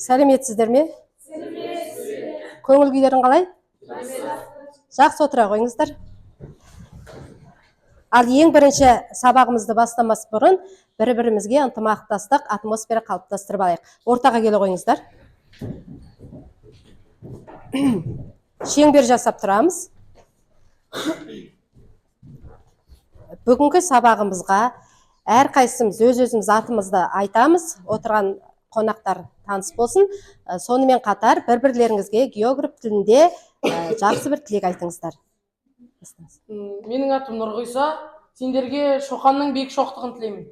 Сәлеметсіздер ме? Көңіл күйлерің қалай? Жақсы, отыра қойыңыздар. Ал ең бірінші сабағымызды бастамас бұрын бір-бірімізге ынтымақтастық атмосфера қалыптастырып алайық. Ортаға келе қойыңыздар. Шеңбер жасап тұрамыз. Бүгінгі сабағымызға әрқайсымыз өз-өзіміз атымызды айтамыз. Отырған қонақтар таныс болсын. Сонымен қатар бір-бірлеріңізге географ тілінде жақсы бір тілек айтыңыздар. Менің атым Нұрғиса, сендерге Шоқанның биік шоқтығын тілеймін.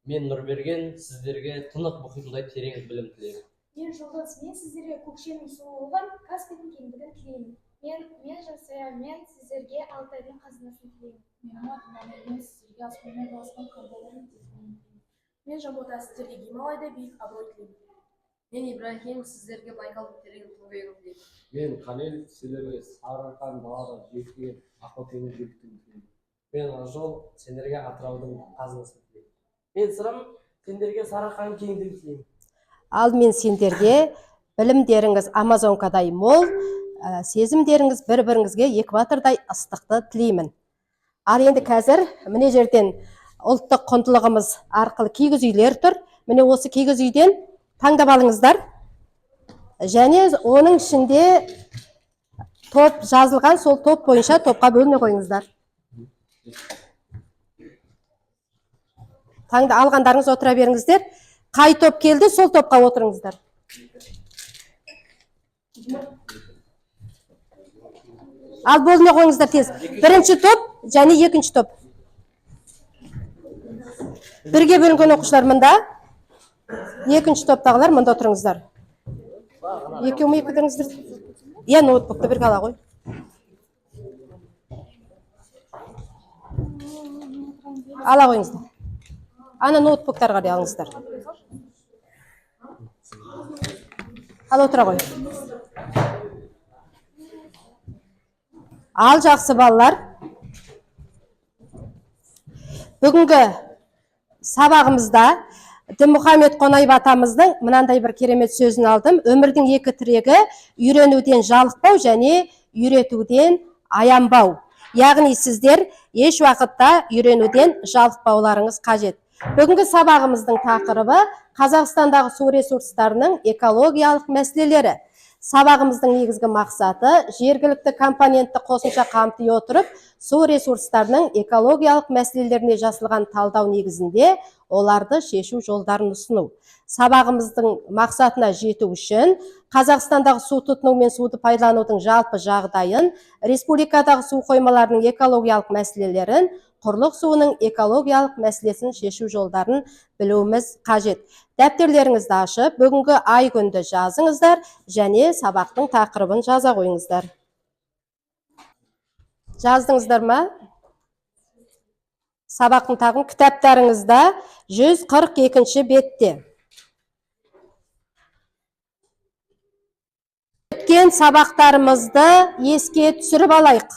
Мен Нұрберген, сіздерге тынық мұхитындай терең білім тілеймін. Мен Жолдас, мен сіздерге көкшенің сұлулығын, Каспийдің кеңдігін тілеймін. Мен Жансая, мен сіздерге Алтайдың қазынасын тілеймін. Менің атым Амел, мен сіздерге аспанмен таласқан қабылдарын тілеймін. Мен Жанбота, сіздерге Гималайда биік абырой тілеймін. Мен Ибрахим, сіздерге Байкалдың терең тұңғиығын тілеймін. Мен Қанел, сіздерге Сарыарқан далада жеткен Ақбау теңіз биіктігін тілеймін. Мен Ажол, сендерге Атыраудың қазынасын тілеймін. Мен Сырым, сендерге Сарыарқаның кеңдігін тілеймін. Ал мен сендерге білімдеріңіз Амазонкадай мол, сезімдеріңіз бір-біріңізге экватордай ыстықты тілеймін. Ал енді қазір міне жерден ұлттық құндылығымыз арқылы кигіз үйлер тұр. Міне осы кигіз үйден таңдап алыңыздар. Және оның ішінде топ жазылған, сол топ бойынша топқа бөліне қойыңыздар. Таңда алғандарыңыз отыра беріңіздер. Қай топ келді, сол топқа отырыңыздар. Ал бөліне қойыңыздар тез. Бірінші топ және екінші топ. Бірге бөлінген оқушылар мында. Екінші топтағылар мында отырыңыздар. Екеуі тұрыңыздар. Ноутбукты бірге ала қой. Ала қойыңыздар. Ана ноутбуктар қарай алыңыздар. Ал отыра қой. Ал жақсы балалар. Бүгінгі сабағымызда Дінмұхамед Қонаев атамыздың мынандай бір керемет сөзін алдым. Өмірдің екі тірегі үйренуден жалықпау және үйретуден аянбау. Яғни сіздер еш уақытта үйренуден жалықпауларыңыз қажет. Бүгінгі сабағымыздың тақырыбы Қазақстандағы су ресурстарының экологиялық мәселелері. Сабағымыздың негізгі мақсаты жергілікті компонентті қосымша қамти отырып, су ресурстарының экологиялық мәселелеріне жасалған талдау негізінде оларды шешу жолдарын ұсыну. Сабағымыздың мақсатына жету үшін Қазақстандағы су тұтыну мен суды пайдаланудың жалпы жағдайын, республикадағы су қоймаларының экологиялық мәселелерін, құрлық суының экологиялық мәселесін шешу жолдарын білуіміз қажет. Дәптерлеріңізді ашып, бүгінгі ай күнді жазыңыздар және сабақтың тақырыбын жаза қойыңыздар. Жаздыңыздар ма? Сабақтың тақырыбын кітаптарыңызда 142-ші бетте. Өткен сабақтарымызды еске түсіріп алайық.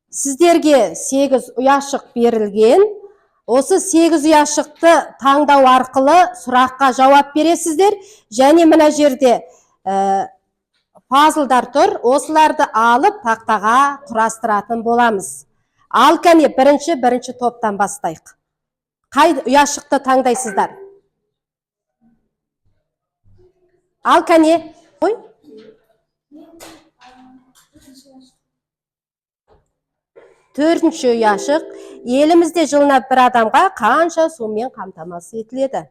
Сіздерге 8 ұяшық берілген. Осы 8 ұяшықты таңдау арқылы сұраққа жауап бересіздер. Және мына жерде пазлдар тұр. Осыларды алып тақтаға құрастыратын боламыз. Ал кәне бірінші топтан бастайық. Қай ұяшықты таңдайсыздар? Ал кәне. Ой. Төртінші ұяшық. Елімізде жылына бір адамға қанша сумен қамтамасыз етіледі?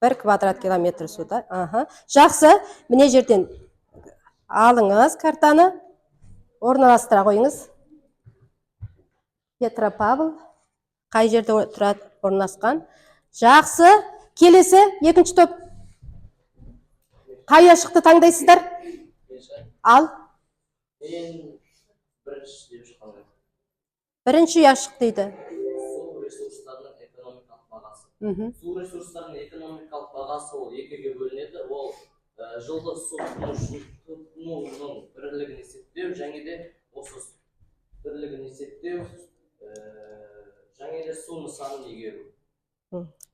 1 квадрат километр суда. Жақсы. Міне жерден алыңыз картаны. Орналастыра қойыңыз. Петропавл. Қай жерде тұрады орналасқан? Жақсы. Келесі екінші топ. Қай ұяшықты таңдайсыздар? Ал. Бірінші ұяшық дейді. Су ресурстарының экономикалық бағасы. Су ресурстарының экономикалық бағасы ол екіге бөлінеді. Ол жылдық су тұтынуының бірлігін есептеу және де осы бірлігін есептеу және де су нысанын игеру.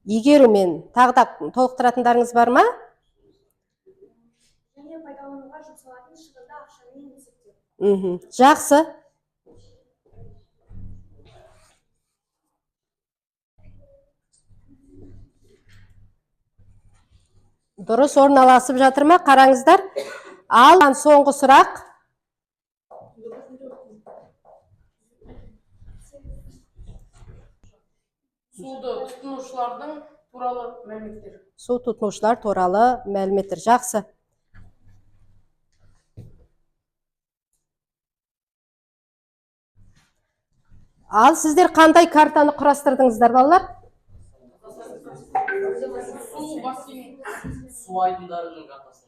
игерумен тағы да толықтыратындарыңыз бар ма? Және пайдалануға жұмсалатын шығынды ақшамен есептеу. Жақсы. Дұрыс орналасып жатыр ма? Қараңыздар. Ал соңғы сұрақ. Суды тұтынушылардың туралы мәліметтер. Су тұтынушылар туралы мәліметтер. Жақсы. Ал сіздер қандай картаны құрастырдыңыздар, балалар? Су айдындарының картасы.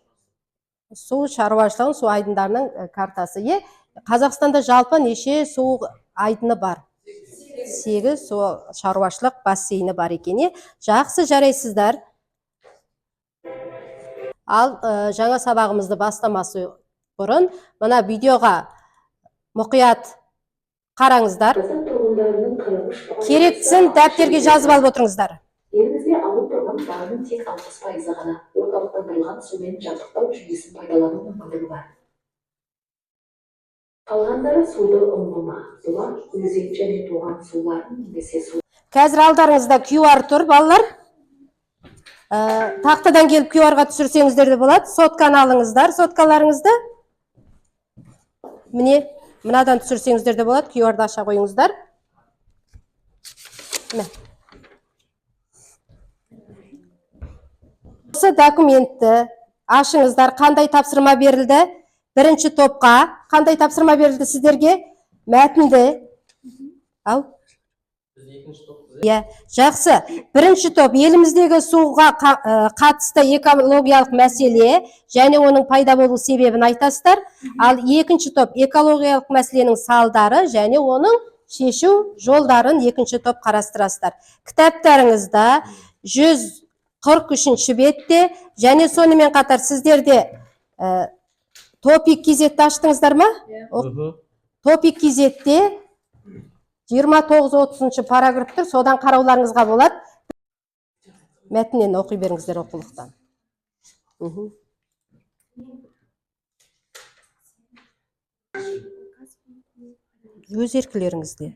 Су шаруашылығының су айдындарының картасы. Қазақстанда жалпы неше су айдыны бар? 8 су шаруашылық бассейні бар екен. Жақсы, жарайсыздар. Ал жаңа сабағымызды бастамасы бұрын мына видеоға мұқият қараңыздар. Керектісін дәптерге жазып алып отырыңыздар. Елімізде алып тұрған бағаның тек 60% ғана орталықтандырылған сумен жабдықтау жүйесін пайдалану мүмкіндігі бар. Қалғандары суды ұңғыма, бұлақ, өзен және туған сулардың немесе су. Қазір алдарыңызда QR тұр, балалар. Тақтадан келіп QR-ға түсірсеңіздер де болады. Сотканы алыңыздар, соткаларыңызды. Міне, мынадан түсірсеңіздер де болады. QR-ды аша қойыңыздар. Осы документті ашыңыздар. Қандай тапсырма берілді? Бірінші топқа қандай тапсырма берілді сіздерге? Мәтінді. Ау? Жақсы. Бірінші топ еліміздегі суға қатысты экологиялық мәселе және оның пайда болу себебін айтасыздар. Ал екінші топ экологиялық мәселенің салдары және оның шешу жолдарын екінші топ қарастырасыздар. Кітаптарыңызда 143-ші бетте және сонымен қатар сіздерде Топик кезетті аштыңыздар ма? Топик кезетте 29-30 параграф тұр, содан қарауларыңызға болады. Мәтіннен оқи беріңіздер оқулықтан. Өз еркілеріңізде.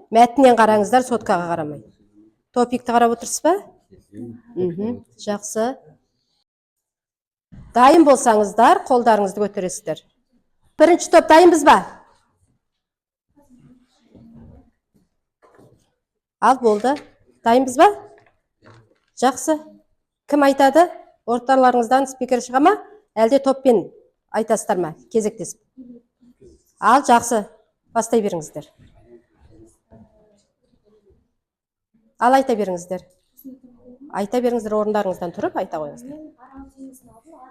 Мәтіннен қараңыздар, соткаға қарамай. Топикті қарап отырсыз ба? Жақсы. Дайын болсаңыздар, қолдарыңызды көтересіздер. Бірінші топ дайынбыз ба? Ал болды. Дайынбыз ба? Жақсы. Кім айтады? Орталарыңыздан спикер шыға ма? Әлде топпен айтасыздар ма? Кезектесіп. Ал жақсы. Бастай беріңіздер. Ал айта беріңіздер. Айта беріңіздер, орындарыңыздан тұрып айта қойыңыздар.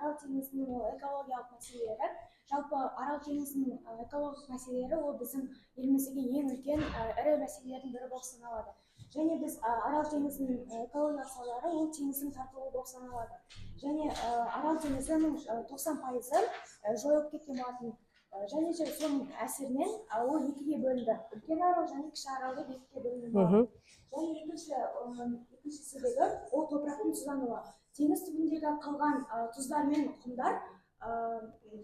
Арал теңізінің экологиялық мәселелері. Жалпы Арал теңізінің экологиялық мәселелері ол біздің еліміздегі ең үлкен ірі мәселелердің бірі болып саналады. Және біз Арал теңізінің экологиялық салдары ол теңіздің тартылуы болып саналады. Және Арал теңізінің 90% жойылып кеткен болатын. Және соның әсерінен ол екіге бөлінді. Үлкен арал және кіші арал деп екіге бөлінді. Және екінші себебі ол топырақтың тұздануы. Теңіз түбіндегі қалған тұздар мен құмдар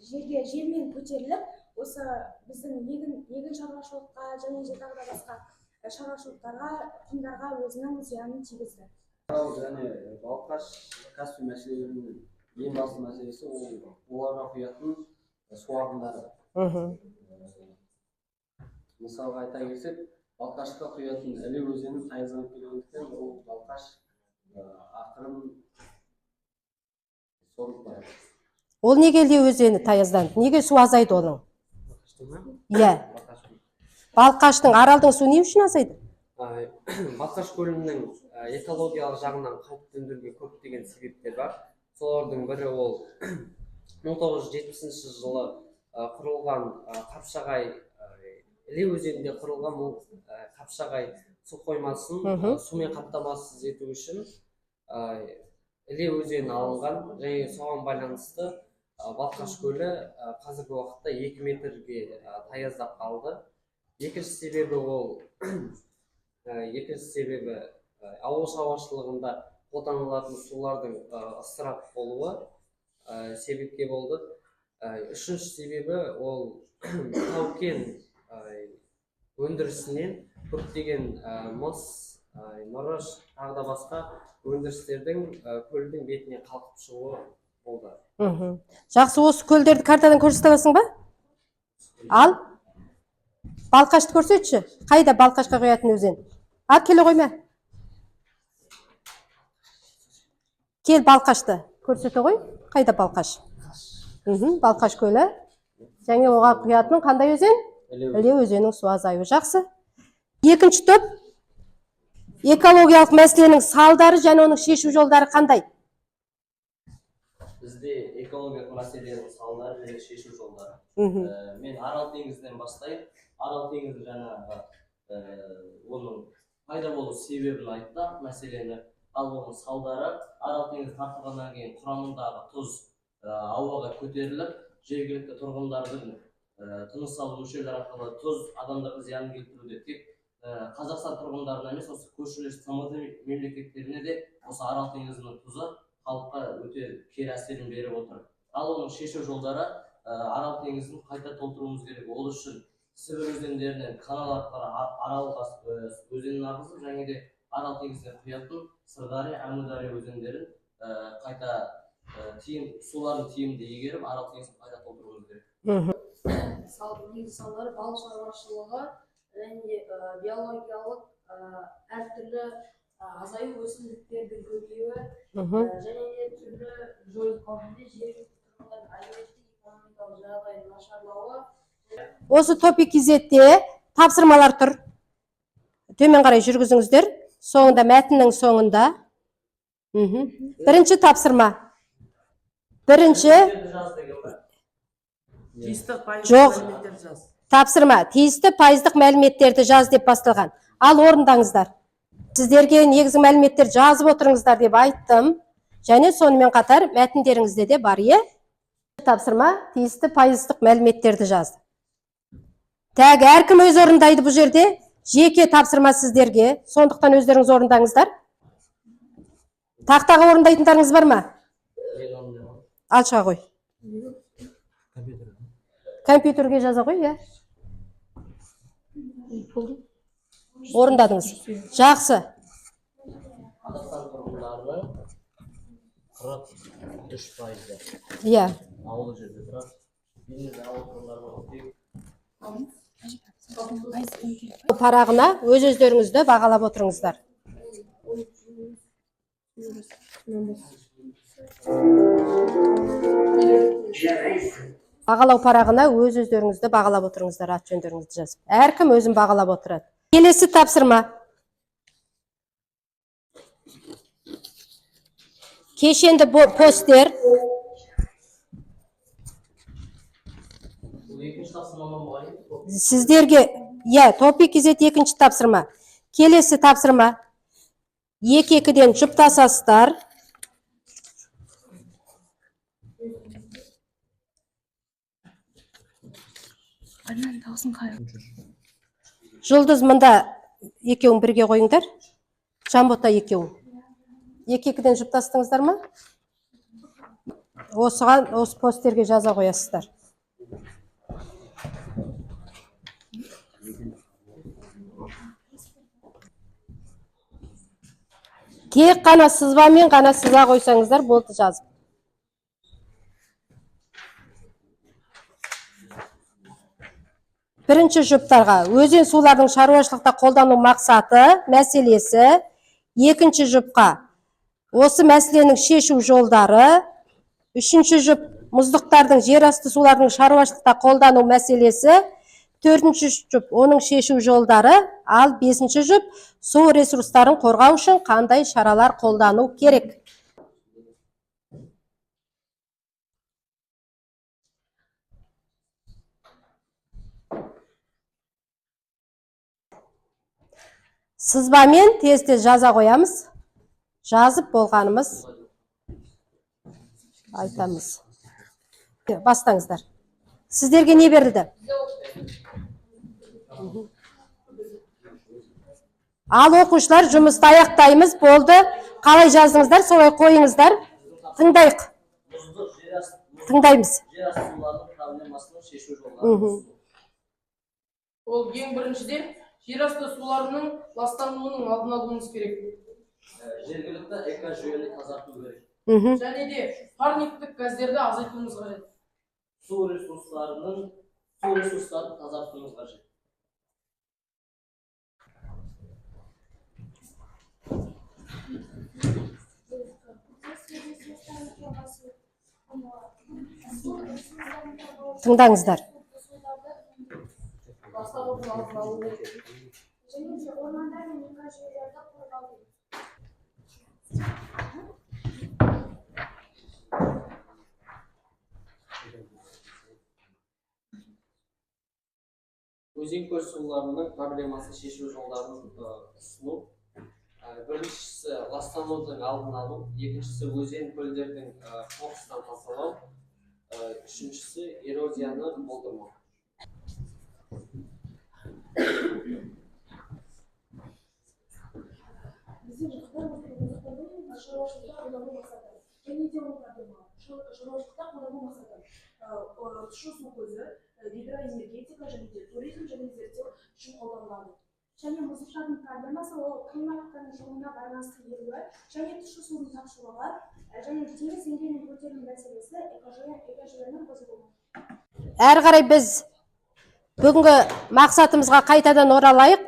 жермен көтеріліп, осы біздің егін шаруашылыққа және тағы да басқа шаруашылықтарға, құмдарға өзінің зиянын тигізді. Арал және Балқаш Каспий мәселелерінің ең басты мәселесі оларға құятын су ағындары. Мысалға айта келсек, Балқашқа құятын Іле өзенінің тайызданып келгендіктен ол Балқаш ақырын сорып барады. Ол неге Іле өзені таязданды? Неге су азайды оның? Иә. Балқаштың, Аралдың су не үшін азайды? Балқаш көлінің экологиялық жағынан қауіп төндіруге көптеген себептер бар. Солардың бірі ол 1970 жылы құрылған Қапшағай, Іле өзенінде құрылған Қапшағай су қоймасын сумен қамтамасыз ету үшін Іле өзені алынған және соған байланысты Балқаш көлі қазіргі уақытта 2 метрге таяздап қалды. Екінші себебі ол екінші себебі ауыл шаруашылығында қолданылатын сулардың ысырап болуы себепке болды. Үшінші себебі ол тау-кен өндірісінен көптеген мыс, мырыш, тағы да басқа өндірістердің көлдің бетіне қалқып шығуы болды. Жақсы, осы көлдерді картадан көрсете аласың ба? Ал. Балқашты көрсетші. Қайда Балқашқа құятын өзен? Ал, келе қойма. Кел Балқашты көрсете ғой. Қайда Балқаш? Балқаш көлі. Және оған құятын қандай өзен? Іле өзенінің су азаюы. Жақсы. Екінші топ. Экологиялық мәселенің салдары және оның шешу жолдары қандай? Бізде экологиялық мәселенің салдары және шешу жолдары. Мен Арал теңізінен бастайын. Арал теңізі жаңағы оның пайда болу себебін айтты, мәселені. Ал оның салдары Арал теңізі тартылғаннан кейін құрамындағы тұз ауаға көтеріліп, жергілікті тұрғындардың тыныс алу мүшелері арқылы тұз адамдарға зиян келтіруде. Тек Қазақстан тұрғындарына емес, осы көршілес тмд мемлекеттеріне де осы Арал теңізінің тұзы халыққа өте кері әсерін беріп отыр. Ал оның шешу жолдары Арал теңізін қайта толтыруымыз керек. Ол үшін Сібір өзендерінен канал арқылы Арал өзенін ағызып, және де Арал теңізіне құятын Сырдария, Әмудария өзендерін қайта суларын тиімді игеріп, Арал теңізін қайта толтыруымыз керек. Негізгі салдары балық шаруашылығы және биологиялық әртүрлі азаю өсімдіктердің көбеюі және де түрлі жойылып қалғанда жергілікті тұрғындардың әлеуметтік экономикалық жағдайының нашарлауы. Осы топик кезетте тапсырмалар тұр. Төмен қарай жүргізіңіздер. Соңында, мәтіннің соңында. Бірінші тапсырма. Бірінші. Жоқ. Тапсырма. Тиісті пайыздық мәліметтерді жаз деп басталған. Ал орындаңыздар. Сіздерге негізгі мәліметтер жазып отырыңыздар деп айттым. Және сонымен қатар мәтіндеріңізде де бар, е? Тапсырма. Тиісті пайыздық мәліметтерді жазды. Тәгі әркім өз орындайды бұл жерде. Жеке тапсырма сіздерге. Сондықтан өздеріңіз орындаңыздар. Тақтаға орындайтындарыңыз бар ма? Ал шыға қой. Компьютерге жаза қой, е? Орындадыңыз. Жақсы. Қазақстан тұрғындарының 43%. Иә. Ауылы жерде тұрады. Елімізде ауыл тұрғындарының парағына өз-өздеріңізді бағалап отырыңыздар. Бағалау парағына өз-өздеріңізді бағалап отырыңыздар, ат жөндеріңізді жазып. Әркім өзін бағалап отырады. Келесі тапсырма. Кешенді постер. Сіздерге, топик кезет екінші тапсырма. Келесі тапсырма. Екі-екіден жұптасасыздар. Жұлдыз, мұнда екеуің бірге қойыңдар. Жамбота екеуің. Екі-екіден жұптастыңыздар ма? Осыған, осы постерге жаза қоясыздар. Тек қана сызбамен ғана сыза қойсаңыздар болды жазып. Бірінші жұптарға өзен сулардың шаруашылықта қолдану мақсаты, мәселесі. Екінші жұпқа осы мәселенің шешу жолдары. Үшінші жұп мұздықтардың жер асты сулардың шаруашылықта қолдану мәселесі. Төртінші жұп оның шешу жолдары. Ал бесінші жұп су ресурстарын қорғау үшін қандай шаралар қолдану керек. Сызбамен тез-тез жаза қоямыз. Жазып болғанымыз айтамыз. Бастаңыздар. Сіздерге не берілді? Ал оқушылар жұмысты аяқтаймыз, болды. Қалай жаздыңыздар, солай қойыңыздар. Тыңдайық. Тыңдаймыз. Жер асты суларының проблемасын шешу жолдарын. Ол ең біріншіден жер асты суларының ластануының алдын алуымыз керек. Жергілікті экожүйені тазарту керек. Және де парниктік газдерді азайтуымыз қажет. Су ресурстарын тазартуымыз қажет. Тыңдаңыздар. Ластанудың алдын алу керек. және де ормандар мен экожүйелерді қорғау керек. Өзен көл суларының проблемасын шешу жолдарын ұсыну. Біріншісі ластанудың алдын алу, екіншісі өзен көлдердің қоқыстан тазалау, үшіншісі эрозияны болдырмау. Және де ол проблема. Шаруашылықта қолдану мақсаты. Тұщы су көзі, гидроэнергетика және де туризм және зерттеу үшін қолданылады. Және мұздықтардың проблемасы ол климаттың жылына байланысты еруі, және тұщы судың тапшылығы, және теңіз деңгейінің көтерілу мәселесі экожүйенің бұзылуы. Әрі қарай біз бүгінгі мақсатымызға қайтадан оралайық.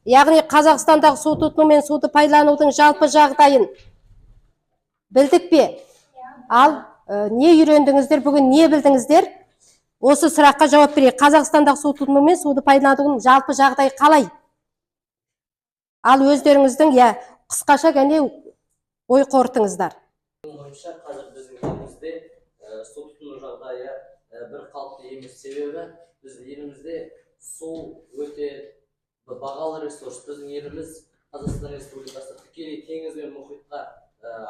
Яғни Қазақстандағы су тұтыну мен суды пайдаланудың жалпы жағдайын білдік пе? Ал не үйрендіңіздер, бүгін не білдіңіздер? Осы сұраққа жауап берейік. Қазақстандағы су тұтыну мен суды пайдаланудың жалпы жағдайы қалай? Ал өздеріңіздің қысқаша және ой қорытыңыздар. Ойымша қазір біздің елімізде су тұтыну жағдайы бір қалыпты емес, себебі біздің елімізде су өте бағалы ресурс. Біздің еліміз Қазақстан Республикасы тікелей теңіз бен мұхитқа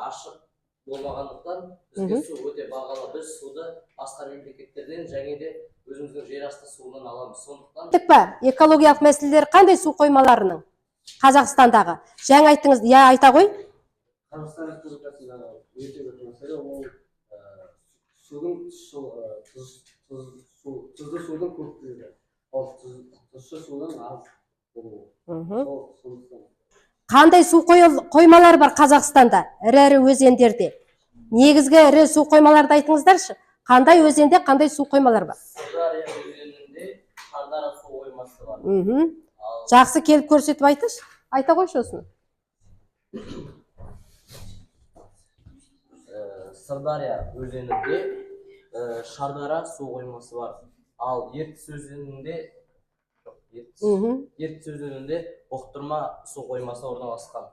ашық болмағандықтан бізге су өте бағалы. Біз суды басқа мемлекеттерден және де өзіміздің жер асты суынан аламыз. Сондықтан экологиялық мәселелер қандай су қоймаларының Қазақстандағы? Жаңа айттыңыз, айта ғой. Қазақстан Республикасындағы өте бір мәселе ол судың тұзды судың көптілігі. Ол тұщы судың аз болуы. Қандай су қоймалар бар Қазақстанда, ірі өзендерде? Негізгі ірі су қоймаларды айтыңыздаршы. Қандай өзенде қандай су қоймалар бар? Сырдария өзенінде Шардара су қоймасы бар. Жақсы, келіп көрсетіп айтыш. Айта қойшы осыны. Сырдария өзенінде Шардара су қоймасы бар. Ал Ертіс өзенінде Бұқтырма су қоймасы орналасқан.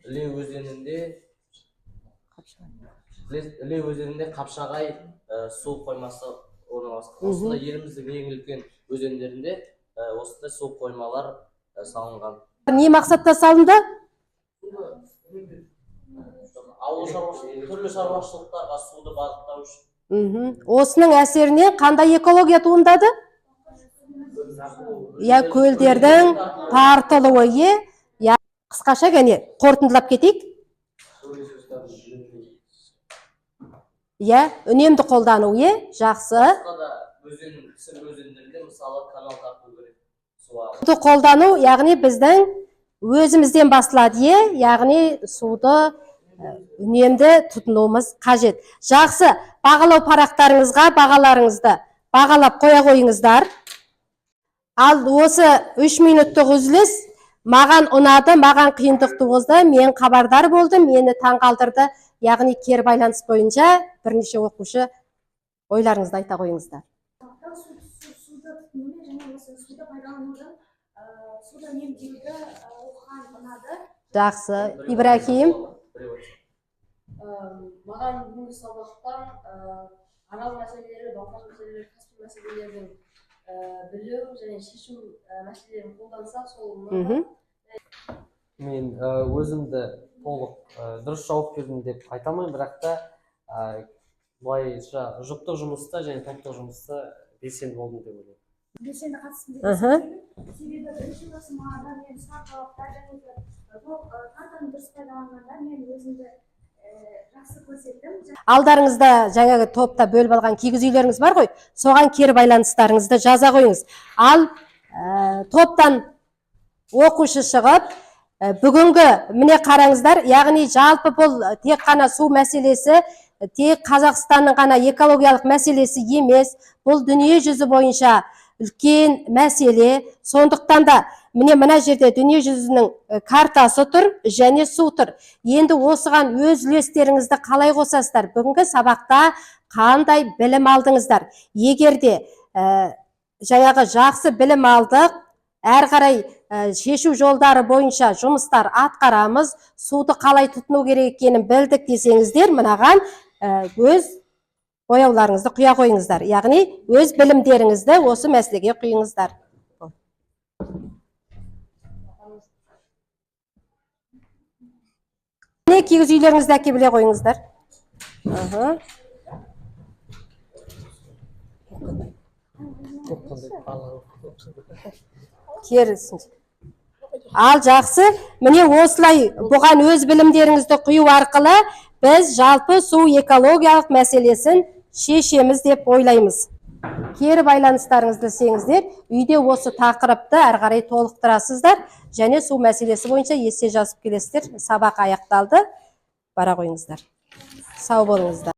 Іле өзенінде Қапшағай су қоймасы орналасқан. Осында еліміздің ең үлкен өзендерінде осындай су қоймалар салынған. Не мақсатта салынды? Түрлі шаруашылықтарға суды бағыттау үшін. Осының әсерінен қандай экология туындады? Көлдердің тартылуы. Қысқаша және қорытындылап кетейік. Үнемді қолдану. Жақсы. Суды қолдану, яғни біздің өзімізден басылады. Яғни суды үнемді тұтынуымыз қажет. Жақсы. Бағалау парақтарыңызға бағаларыңызды бағалап қоя қойыңыздар. Ал осы 3 минуттық үзіліс маған ұнады, маған қиындық туғызды, мен хабардар болдым, мені таңғалдырды. Яғни кері байланыс бойынша бірнеше оқушы ойларыңызды айта қойыңыздар. Суды тұтыну және суды пайдаланудың суды үнемдеуді оқыған ұнады. Жақсы. Ибрахим. Маған бүгінгі сабақтан арал мәселелері, балқаш мәселелері, Каспий мәселелерін білу және шешу мәселелерін қолданса, сол Мен өзімді толық дұрыс жауап бердім деп айта алмаймын, бірақ та былайша жұптық жұмыста және топтық жұмыста белсенді болдым деп ойлаймын. белсенді қатыстым деп Мхм. есептеймін. Себебі бірінші тапсырмаларда мен сұрақ жауаптар және де бұл картаны дұрыс пайдаланғанда мен өзімді жақсы көрсеттім. Алдарыңызда жаңағы топта бөліп алған кигіз үйлеріңіз бар ғой, соған кері байланыстарыңызды жаза қойыңыз. Ал топтан оқушы шығып, бүгінгі міне қараңыздар, яғни жалпы бұл тек қана су мәселесі, тек Қазақстанның ғана экологиялық мәселесі емес, бұл дүние жүзі бойынша үлкен мәселе. Сондықтан да міне мына жерде дүние жүзінің картасы тұр және су тұр. Енді осыған өз үлестеріңізді қалай қосасыздар? Бүгінгі сабақта қандай білім алдыңыздар? Егер де жаңағы жақсы білім алдық, әрі қарай шешу жолдары бойынша жұмыстар атқарамыз, суды қалай тұтыну керек екенін білдік десеңіздер, мынаған өз бояуларыңызды құя қойыңыздар. Яғни өз білімдеріңізді осы мәселеге құйыңыздар. Не кигіз үйлеріңізді әкеп біле қойыңыздар. Керісінше. Ал жақсы, міне осылай бұған өз білімдеріңізді құю арқылы біз жалпы су экологиялық мәселесін шешеміз деп ойлаймыз. Кері байланыстарыңызды сеңіздер, үйде осы тақырыпты әрі қарай толықтырасыздар және су мәселесі бойынша есе жазып келесіздер. Сабақ аяқталды. Бара қойыңыздар. Сау болыңыздар.